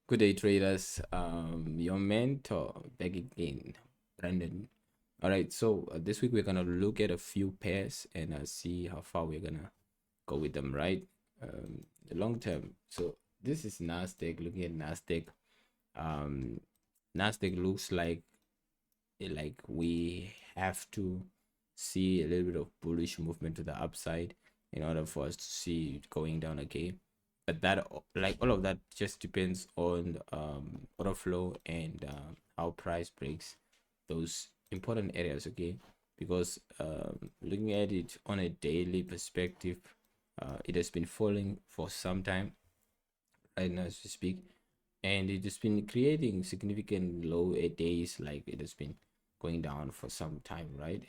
Good day, traders. Your mentor back again, Brandon. All right, so this week we're gonna look at a few pairs and see how far we're gonna go with them, right? The long term. So this is Nasdaq. Looking at Nasdaq, um, Nasdaq looks like we have to see a little bit of bullish movement to the upside in order for us to see it going down again. But that, like all of that, just depends on order flow and how price breaks those important areas. Okay, because looking at it on a daily perspective, it has been falling for some time right now as we speak, and it has been creating significant low days, like it has been going down for some time, right?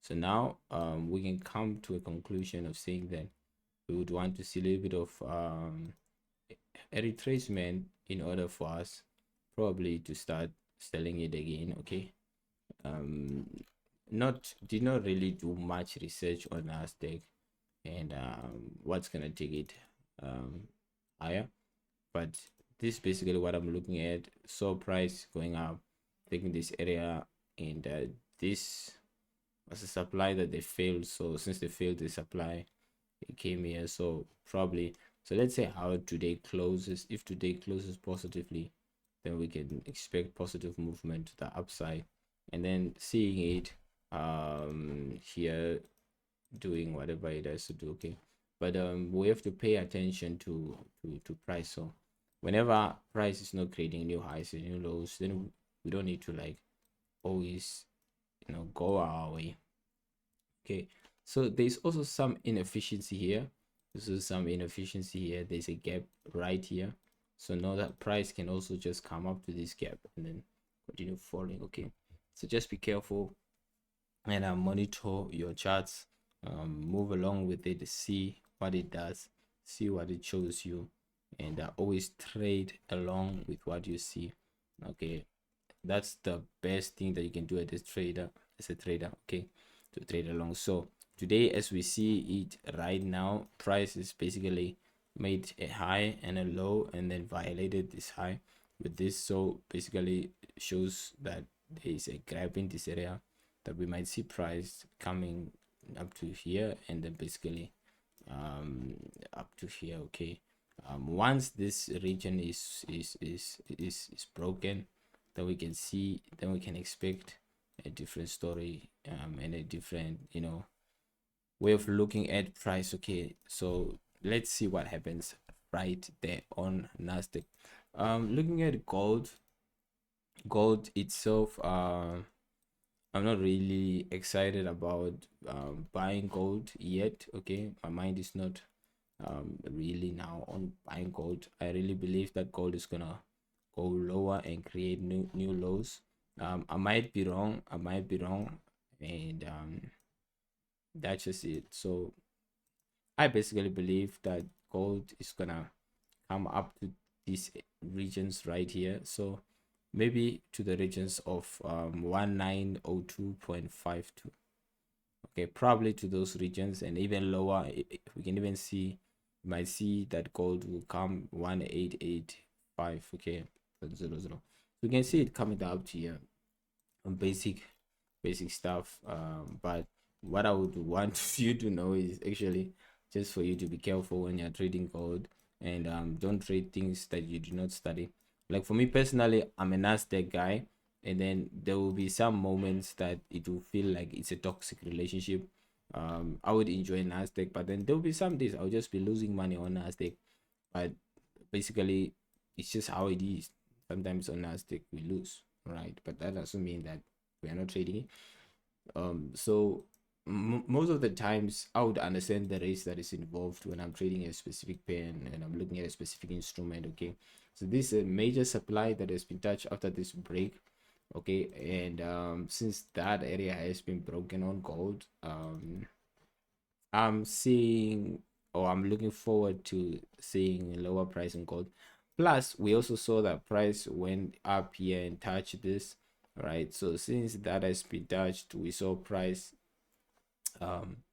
So now we can come to a conclusion of saying that we would want to see a little bit of a retracement in order for us probably to start selling it again. Okay, um not did not really do much research on Nasdaq and what's gonna take it um higher, but this is basically what I'm looking at. So price going up, taking this area, and this was a supply that they failed. So since they failed the supply, it came here. So probably, so let's say how today closes. If today closes positively, then we can expect positive movement to the upside, and then seeing it here doing whatever it has to do. Okay, but we have to pay attention to price. So whenever price is not creating new highs and new lows, then we don't need to like always go our way. Okay, so there's also some inefficiency here. This is some inefficiency here. There's a gap right here, so now that price can also just come up to this gap and then continue falling. Okay, so just be careful and monitor your charts, move along with it, see what it does, see what it shows you, and always trade along with what you see. Okay, that's the best thing that you can do as a trader. Okay, to trade along. So today, as we see it right now, price is basically made a high and a low and then violated this high with this. So basically shows that there is a gap in this area, that we might see price coming up to here and then basically up to here. Okay, once this region is broken, then we can see, then we can expect a different story, and a different way of looking at price. Okay, so let's see what happens right there on Nasdaq. Looking at gold itself, I'm not really excited about buying gold yet. Okay, my mind is not really now on buying gold. I really believe that gold is gonna go lower and create new lows. I might be wrong. I might be wrong, and that's just it. So I basically believe that gold is gonna come up to these regions right here. So maybe to the regions of 1902.52. Okay, probably to those regions and even lower. We can even see, you might see that gold will come 1885. Okay, 00. So we can see it coming up to here on basic stuff. But what I would want you to know is actually just for you to be careful when you're trading gold, and don't trade things that you do not study. Like for me personally, I'm a Nasdaq guy, and then there will be some moments that it will feel like it's a toxic relationship. I would enjoy Nasdaq, but then there will be some days I'll just be losing money on Nasdaq. But basically, it's just how it is. Sometimes on Nasdaq we lose, right? But that doesn't mean that we are not trading it. So most of the times I would understand the risk that is involved when I'm trading a specific pair and I'm looking at a specific instrument. Okay, so this is a major supply that has been touched after this break. Okay, and since that area has been broken on gold, I'm seeing, or I'm looking forward to seeing a lower price in gold. Plus we also saw that price went up here and touched this, right? So since that has been touched, we saw price um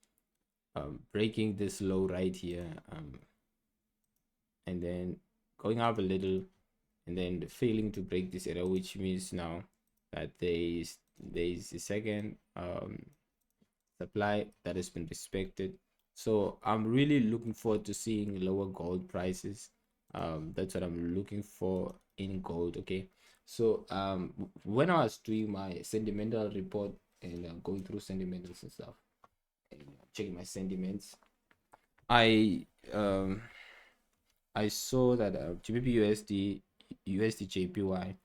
breaking this low right here, and then going up a little and then failing to break this area, which means now that there is a second supply that has been respected. So I'm really looking forward to seeing lower gold prices. That's what I'm looking for in gold. Okay, so when I was doing my sentimental report and going through sentiments and stuff and checking my sentiments, I um I saw that GBP USD, USD JPY,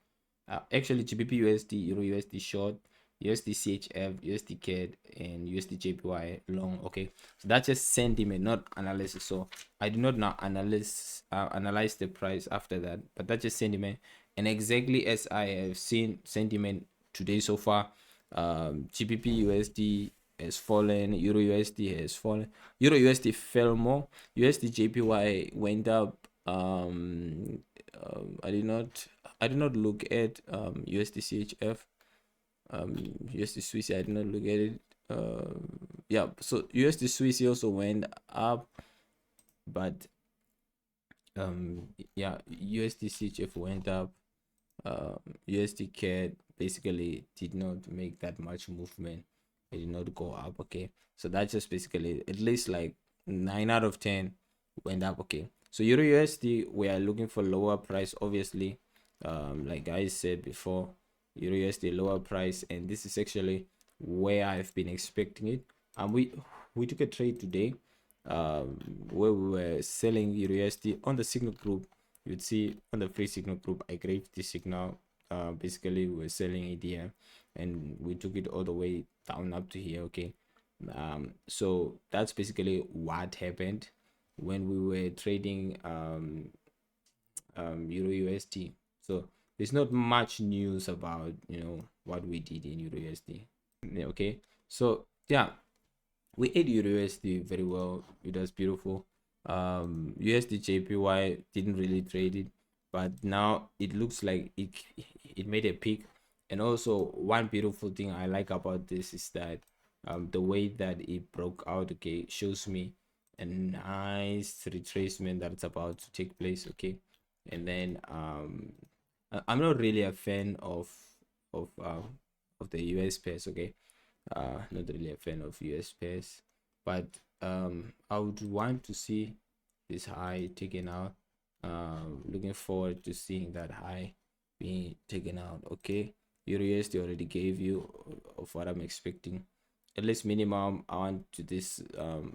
actually GBP USD, Euro USD short, USD CHF, USD CAD, and USD JPY long. Okay, so that's just sentiment, not analysis. So I do not now analyze the price after that, but that's just sentiment. And exactly as I have seen sentiment today so far, GBP USD has fallen, Euro USD has fallen. Euro USD fell more. USD JPY went up. I did not look at USD CHF, USD Swiss. I did not look at it. Yeah, so USD Swiss also went up, but yeah, USD CHF went up. USD CAD basically did not make that much movement. It did not go up. Okay, so that's just basically at least like 9 out of 10 went up. Okay, so Euro USD, we are looking for lower price, obviously. Like I said before, Euro USD lower price, and this is actually where I've been expecting it. And we took a trade today, where we were selling Euro USD on the signal group. You'd see on the free signal group, I graved the signal. Basically we're selling it here, and we took it all the way down up to here. Okay, so that's basically what happened when we were trading Euro USD. So there's not much news about what we did in Euro USD. Okay, so yeah, we ate Euro USD very well. It was beautiful. USD JPY didn't really trade it, but now it looks like it made a peak. And also one beautiful thing I like about this is that the way that it broke out, okay, shows me a nice retracement that's about to take place. Okay, and then I'm not really a fan of the US pairs. Okay, not really a fan of US pairs, but I would want to see this high taken out. Looking forward to seeing that high being taken out. Okay, Euro USD already gave you of what I'm expecting. At least minimum I want to this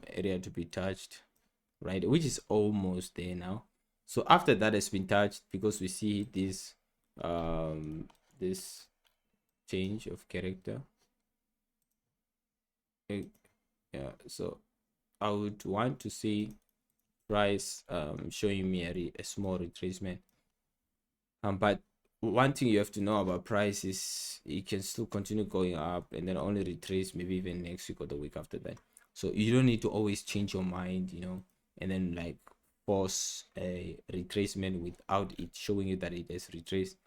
area to be touched, right, which is almost there now. So after that has been touched, because we see this change of character. Okay, yeah, so I would want to see price showing me a small retracement. But one thing you have to know about price is it can still continue going up and then only retrace maybe even next week or the week after that. So you don't need to always change your mind, and then like force a retracement without it showing you that it has retraced.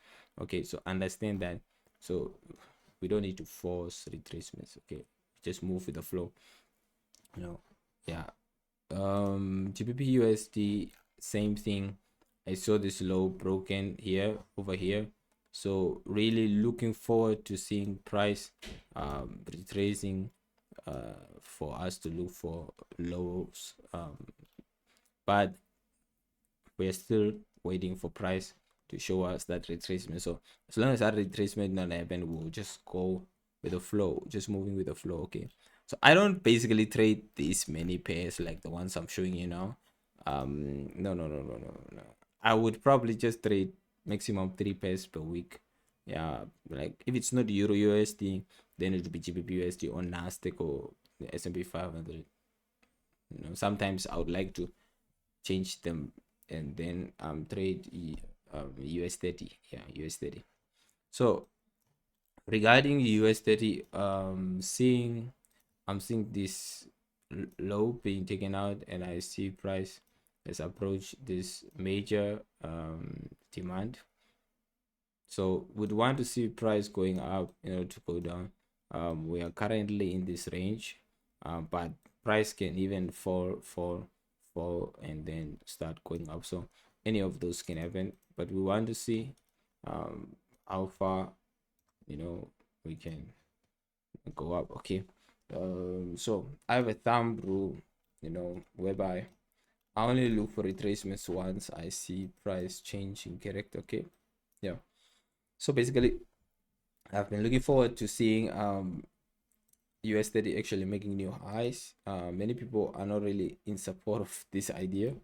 Okay, so understand that. So we don't need to force retracements. Okay, just move with the flow. Yeah. GBP USD, same thing. I saw this low broken here over here, so really looking forward to seeing price retracing for us to look for lows, but we're still waiting for price to show us that retracement. So as long as that retracement not happen, we'll just go with the flow, just moving with the flow. Okay, so I don't basically trade these many pairs like the ones I'm showing you now. No. I would probably just trade maximum 3 pairs per week. Yeah, like if it's not Euro USD, then it would be GBP USD or Nasdaq or the S&P 500. Sometimes I would like to change them and then trade US30. Yeah, US30. So regarding US30, I'm seeing this low being taken out, and I see price has approached this major demand. So we'd want to see price going up to go down. We are currently in this range, but price can even fall and then start going up. So any of those can happen, but we want to see how far, you know, we can go up. Okay, so I have a thumb rule, you know, whereby I only look for retracements once I see price changing character. Okay, yeah. So basically, I've been looking forward to seeing US30 actually making new highs. Many people are not really in support of this idea,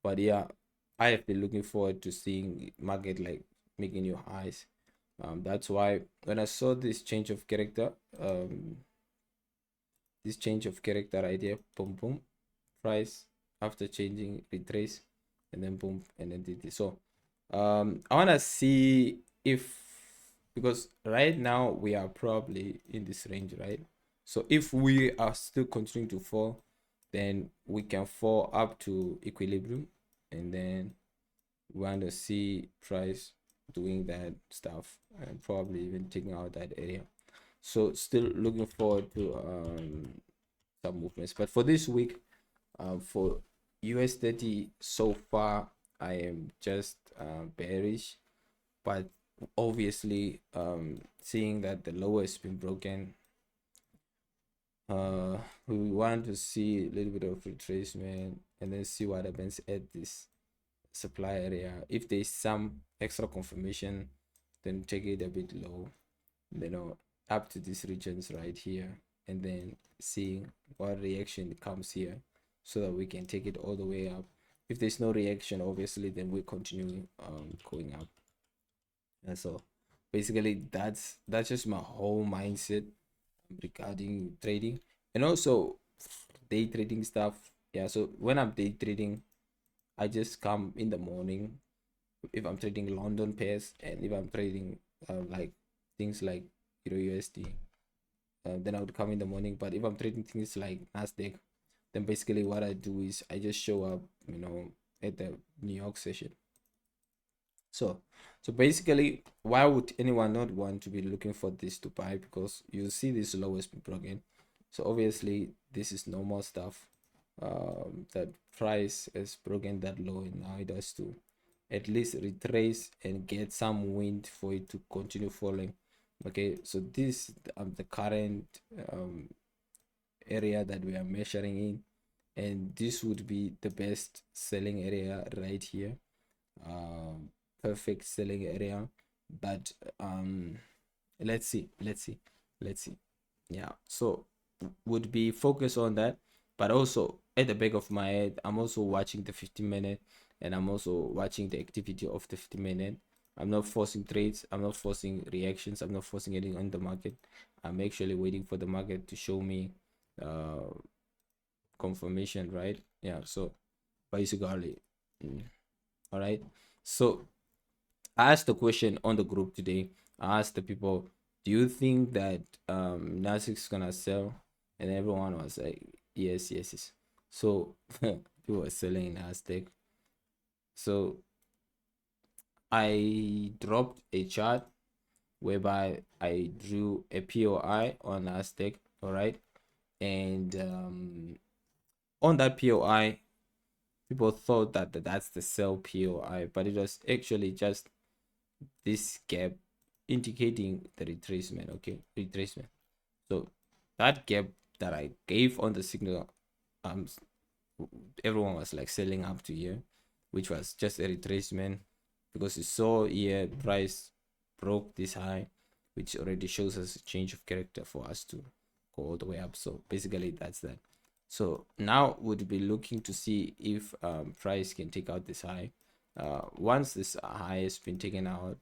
but yeah, I have been looking forward to seeing market like making new highs. That's why when I saw this change of character, idea, boom boom, price after changing retrace, and then boom, and then did this. So I want to see if, because right now we are probably in this range, right? So if we are still continuing to fall, then we can fall up to equilibrium, and then we want to see price doing that stuff and probably even taking out that area. So still looking forward to some movements, but for this week, for US30 so far, I am just bearish, but obviously seeing that the lower has been broken, we want to see a little bit of retracement and then see what happens at this supply area. If there's some extra confirmation, then take it a bit low, you know, up to these regions right here, and then seeing what reaction comes here so that we can take it all the way up. If there's no reaction, obviously, then we continue going up. And so basically that's just my whole mindset regarding trading, and also day trading stuff. Yeah, so when I'm day trading, I just come in the morning if I'm trading London pairs, and if I'm trading like things like USD, then I would come in the morning. But if I'm trading things like Nasdaq, then basically what I do is I just show up, you know, at the New York session. So basically, why would anyone not want to be looking for this to buy? Because you see this lowest be broken. So obviously this is normal stuff. That price has broken that low, and now it has to at least retrace and get some wind for it to continue falling. Okay, so this the current area that we are measuring in, and this would be the best selling area right here. Perfect selling area, but let's see. Yeah, so would be focused on that, but also at the back of my head, I'm also watching the 15-minute, and I'm also watching the activity of the 15-minute. I'm not forcing trades, I'm not forcing reactions, I'm not forcing anything on the market. I'm actually waiting for the market to show me confirmation, right? Yeah, so basically, all right. So I asked the question on the group today. I asked the people, do you think that Nasdaq is gonna sell? And everyone was like, yes. So people were selling Nasdaq. So I dropped a chart whereby I drew a POI on Nasdaq, all right? And on that POI, people thought that that's the sell POI, but it was actually just this gap indicating the retracement. Okay, retracement. So that gap that I gave on the signal, everyone was like selling up to here, which was just a retracement, because you saw here price broke this high, which already shows us a change of character for us to go all the way up. So basically that's that. So now would be looking to see if price can take out this high. Once this high has been taken out,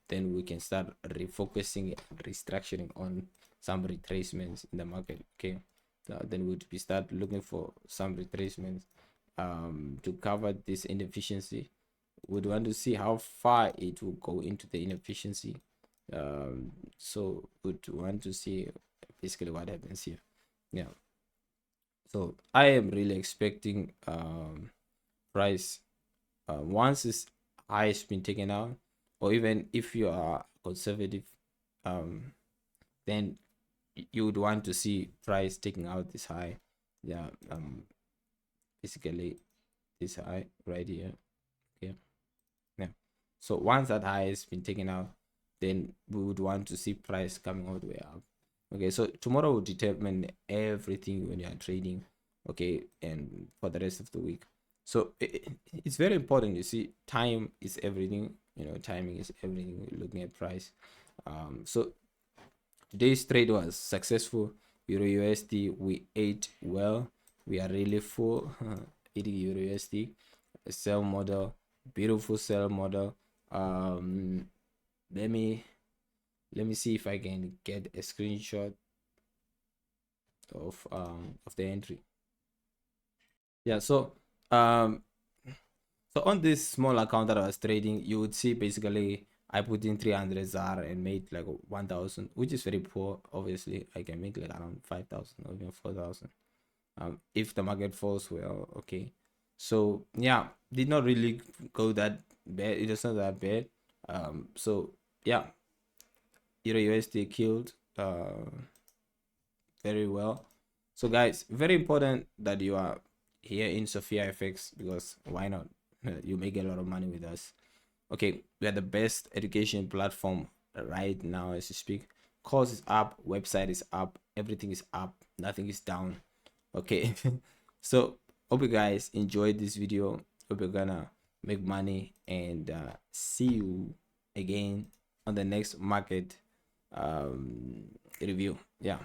then we can start refocusing and restructuring on some retracements in the market. Okay, then we'd be start looking for some retracements to cover this inefficiency. We'd want to see how far it will go into the inefficiency. So we'd want to see basically what happens here. Yeah, so I am really expecting price once this high has been taken out, or even if you are conservative, then you would want to see price taking out this high. Yeah, basically this high right here. Okay, So once that high has been taken out, then we would want to see price coming all the way up. Okay, so tomorrow will determine everything when you are trading. Okay, and for the rest of the week. So it's very important. You see, time is everything. You know, timing is everything. Looking at price. So today's trade was successful. Euro USD, we ate well. We are really full. Eating Euro USD, a sell model, beautiful sell model. Let me see if I can get a screenshot of the entry. Yeah, so on this small account that I was trading, you would see basically I put in 300 ZAR and made like 1,000, which is very poor. Obviously, I can make like around 5,000 or even 4,000 if the market falls well. Okay, so yeah, did not really go that bad. It is not that bad. So yeah, Euro USD killed very well. So guys, very important that you are here in Sophia Fx, because why not? You make a lot of money with us. Okay, we are the best education platform right now as you speak. Course is up, website is up, everything is up, nothing is down. Okay, so hope you guys enjoyed this video. Hope you're gonna make money, and see you again on the next market review. Yeah.